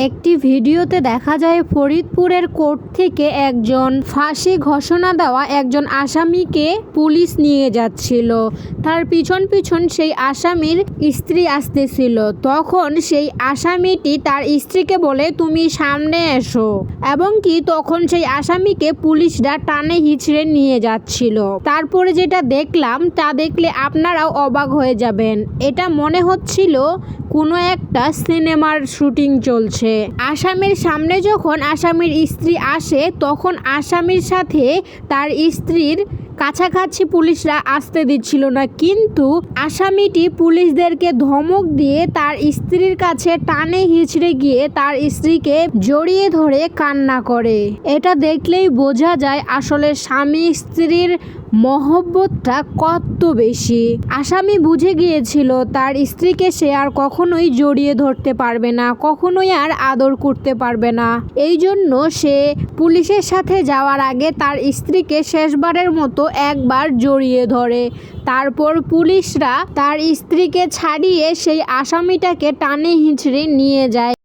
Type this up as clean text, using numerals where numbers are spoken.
একটি ভিডিওতে দেখা যায় ফরিদপুরের কোর্ট থেকে একজন ফাঁসি ঘোষণা দেওয়া একজন আসামিকে পুলিশ নিয়ে যাচ্ছিল। তার পিছন পিছন সেই আসামির স্ত্রী আসতেছিল। তখন সেই আসামিটি তার স্ত্রীকে বলে, তুমি সামনে এসো, এবং কি তখন সেই আসামিকে পুলিশরা টানে হিচড়ে নিয়ে যাচ্ছিল। তারপরে যেটা দেখলাম তা দেখলে আপনারাও অবাক হয়ে যাবেন। এটা মনে হচ্ছিল কোনো একটা সিনেমার শুটিং চলছে। আসামির সামনে যখন আসামির স্ত্রী আসে, তখন আসামির সাথে তার স্ত্রীর কাছাকাছি পুলিশরা আসতে দিচ্ছিল না, কিন্তু আসামিটি পুলিশদেরকে ধমক দিয়ে তার স্ত্রীর কাছে টানে হিচড়ে গিয়ে তার স্ত্রীকে জড়িয়ে ধরে কান্না করে। এটা দেখলেই বোঝা যায় আসলে স্বামী স্ত্রীর মহব্বতটা কত বেশি। আসামি বুঝে গিয়েছিল তার স্ত্রীকে সে আর কখনোই জড়িয়ে ধরতে পারবে না, কখনোই আর আদর করতে পারবে না। এই জন্য সে পুলিশের সাথে যাওয়ার আগে তার স্ত্রীকে শেষবারের মতো একবার জড়িয়ে ধরে। তারপর পুলিশরা তার স্ত্রীকে ছাড়িয়ে সেই আসামিটাকে টানে হিঁচড়ে নিয়ে যায়।